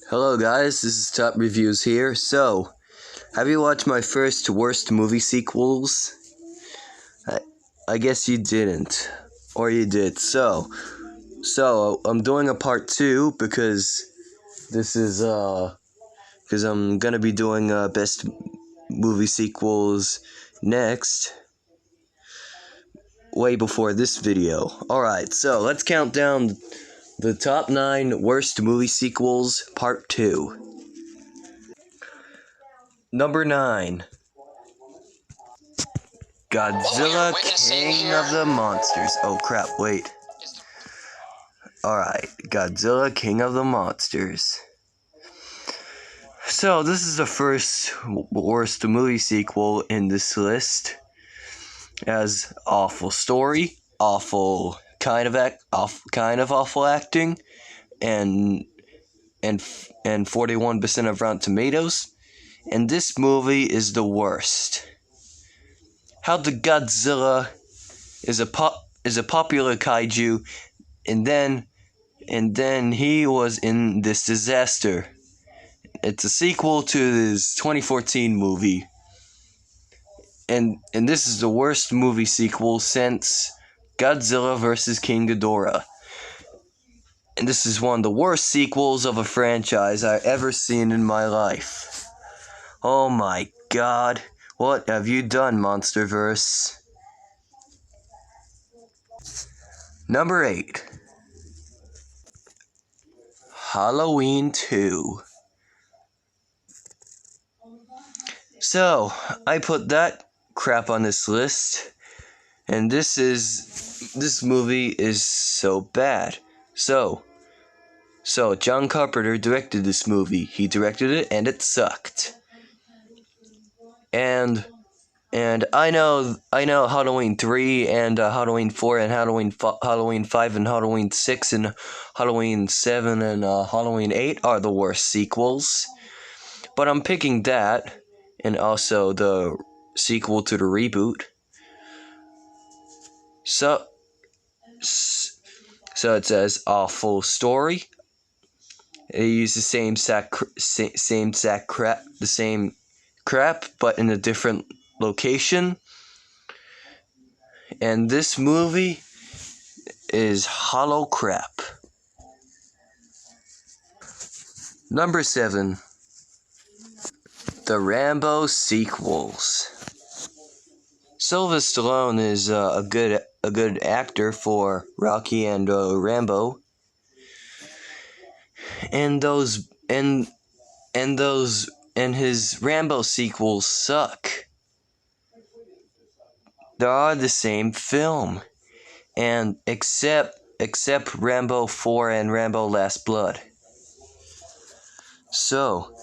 Hello guys, this is Top Reviews here. So, have you watched my first worst movie sequels? I guess you didn't. Or you did. So I'm doing a part 2 because I'm gonna be doing best movie sequels next. Way before this video. Alright, so let's count down the top 9 worst movie sequels, part 2. Number 9. Godzilla, King of the Monsters. Oh crap, wait. Alright, Godzilla, King of the Monsters. So, this is the first worst movie sequel in this list. It has awful story, awful kind of awful acting, and 41% of Rotten Tomatoes. And this movie is the worst. How the Godzilla is a popular kaiju, and then he was in this disaster. It's a sequel to his 2014 movie. And this is the worst movie sequel since Godzilla vs. King Ghidorah. And this is one of the worst sequels of a franchise I've ever seen in my life. Oh my god, what have you done, Monsterverse? Number 8. Halloween 2. So, I put that crap on this list, and this movie is so bad. So John Carpenter directed this movie. He directed it, and it sucked. And I know Halloween 3 and Halloween 4 and Halloween 5 and Halloween 6 and Halloween 7 and Halloween 8 are the worst sequels. But I'm picking that and also the sequel to the reboot. So it says awful story. They use the same crap, but in a different location. And this movie is hollow crap. Number 7. The Rambo sequels. Sylvester Stallone is a good actor for Rocky and Rambo. And his Rambo sequels suck. They are the same film, and except Rambo 4 and Rambo Last Blood. So,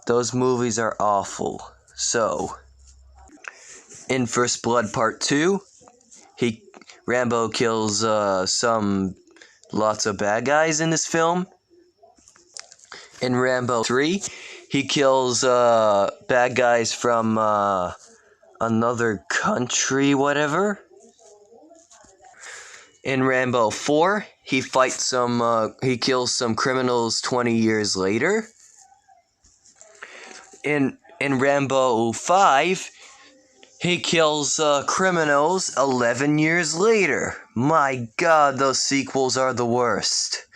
those movies are awful. So, in First Blood Part 2, Rambo kills lots of bad guys in this film. In Rambo 3, he kills bad guys from another country, whatever. In Rambo 4, he kills some criminals 20 years later. In Rambo 5, he kills criminals 11 years later. My god, those sequels are the worst.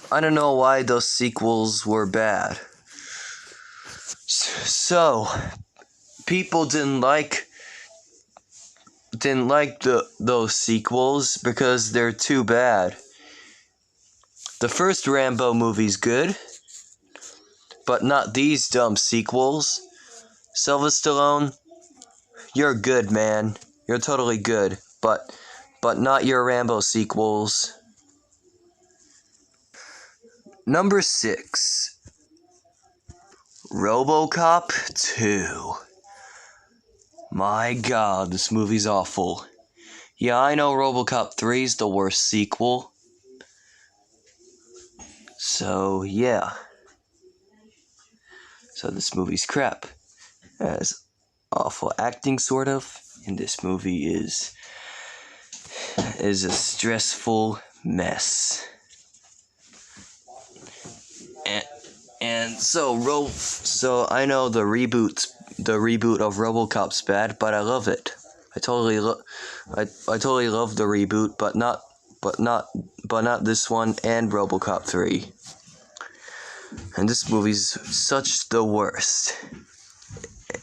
I don't know why those sequels were bad. So, people didn't like those sequels because they're too bad. The first Rambo movie's good, but not these dumb sequels. Sylvester Stallone, you're good, man. You're totally good, but not your Rambo sequels. Number 6. Robocop 2. My god, this movie's awful. Yeah, I know Robocop 3 is the worst sequel. So, yeah. So this movie's crap. It has awful acting, sort of. And this movie is a stressful mess. So I know the reboot of Robocop's bad, but I love it. I totally love the reboot, but not this one and Robocop 3. And this movie's such the worst.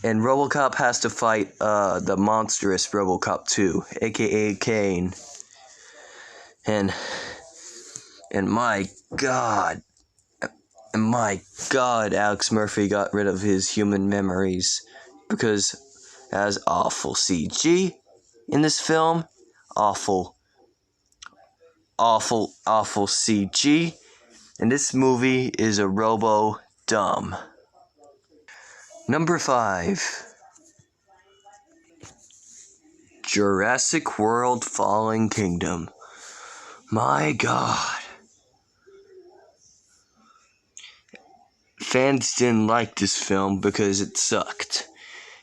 And Robocop has to fight the monstrous Robocop 2, aka Kane. And my God, Alex Murphy got rid of his human memories because it has awful CG in this film. Awful CG. And this movie is a robo-dumb. Number 5. Jurassic World Fallen Kingdom. My God. Fans didn't like this film because it sucked.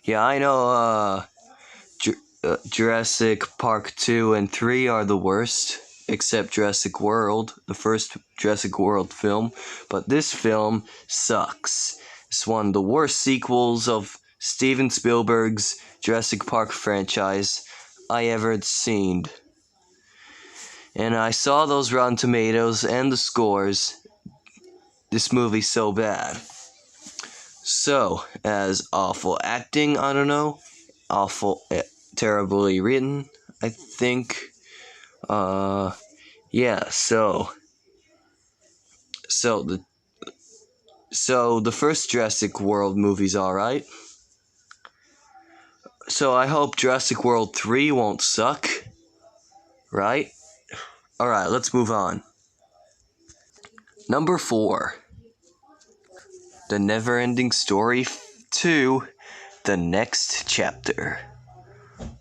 Yeah, I know Jurassic Park 2 and 3 are the worst, except Jurassic World, the first Jurassic World film, but this film sucks. It's one of the worst sequels of Steven Spielberg's Jurassic Park franchise I ever seen. And I saw those Rotten Tomatoes and the scores. This movie's so bad. So, as awful acting, I don't know, terribly written, I think. Yeah, so the first Jurassic World movie's alright. So I hope Jurassic World 3 won't suck. Right? Alright, let's move on. Number 4. The Neverending Story 2, The Next Chapter.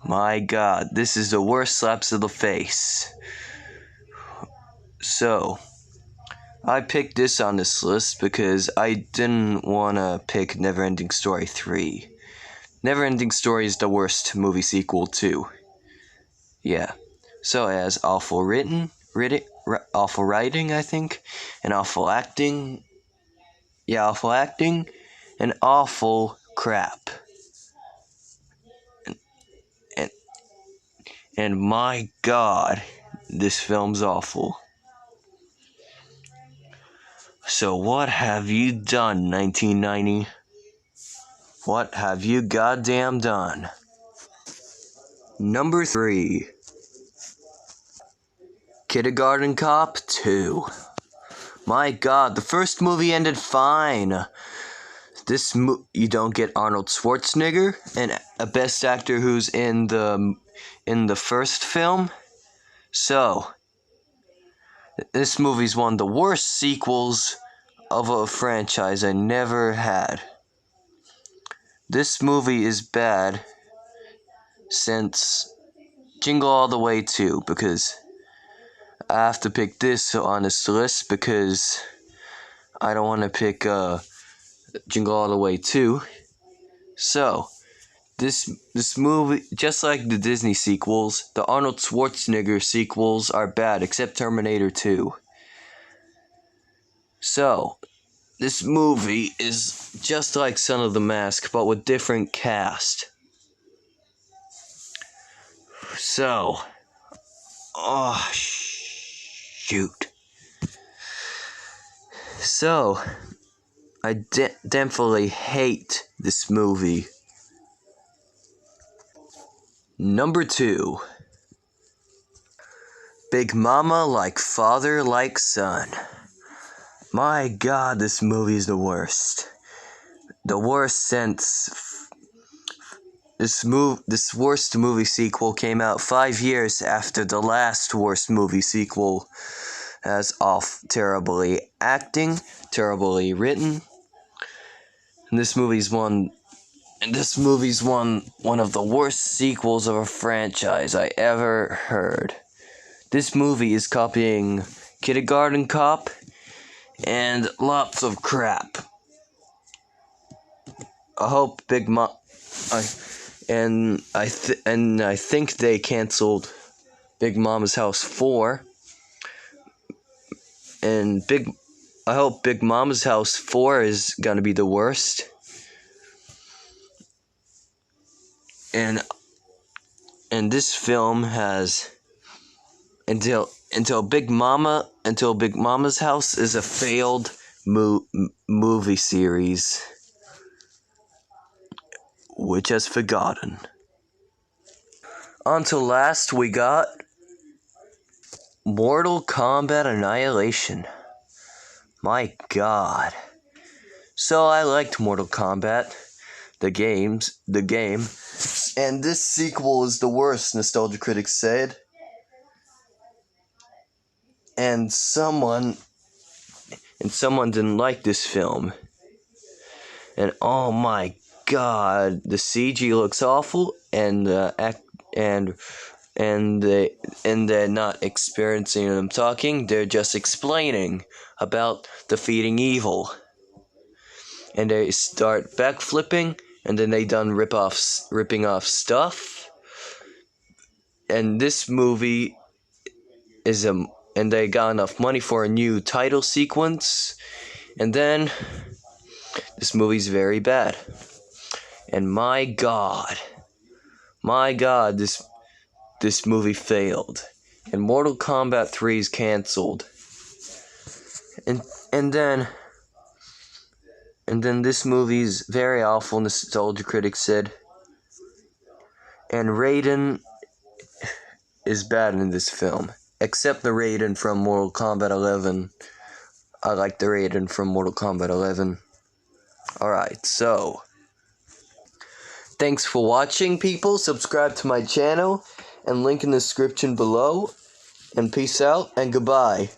My God, this is the worst slaps of the face. So, I picked this on this list because I didn't want to pick Neverending Story 3. Neverending Story is the worst movie sequel too. Yeah. So it has awful awful writing, I think, and awful acting. Yeah, awful acting, and awful crap. And my God, this film's awful. So what have you done, 1990? What have you goddamn done? Number 3. Kindergarten Cop 2. My God, the first movie ended fine. You don't get Arnold Schwarzenegger, and a best actor who's in the first film. So, this movie's one of the worst sequels of a franchise I never had. This movie is bad since Jingle All the Way 2, because I have to pick this on this list because I don't want to pick Jingle All the Way 2. So, this movie, just like the Disney sequels, the Arnold Schwarzenegger sequels are bad, except Terminator 2. So, this movie is just like Son of the Mask, but with different cast. So, shoot. So, I definitely hate this movie. Number 2. Big Mama Like Father Like Son. My God, this movie is the worst. The worst since this worst movie sequel came out 5 years after the last worst movie sequel, as terribly acting, terribly written. And this movie's one of the worst sequels of a franchise I ever heard. This movie is copying Kindergarten Cop and lots of crap. I hope I think they canceled Big Mama's House 4. and I hope Big Mama's House 4 is gonna be the worst. And this film has until Big Mama's House is a failed movie series which has forgotten. Until last we got Mortal Kombat Annihilation. My God. So I liked Mortal Kombat, the game, and this sequel is the worst, nostalgia critics said. And someone didn't like this film. And oh my God, the CG looks awful, and they're not experiencing them talking. They're just explaining about defeating evil. And they start backflipping, and then they done ripping off stuff. And this movie is and they got enough money for a new title sequence, and then this movie's very bad. And my God, this movie failed, and Mortal Kombat 3 is canceled. And then this movie's very awful, nostalgia critics said. And Raiden is bad in this film, except the Raiden from Mortal Kombat 11. I like the Raiden from Mortal Kombat 11. Alright, so thanks for watching, people. Subscribe to my channel and link in the description below. And peace out and goodbye.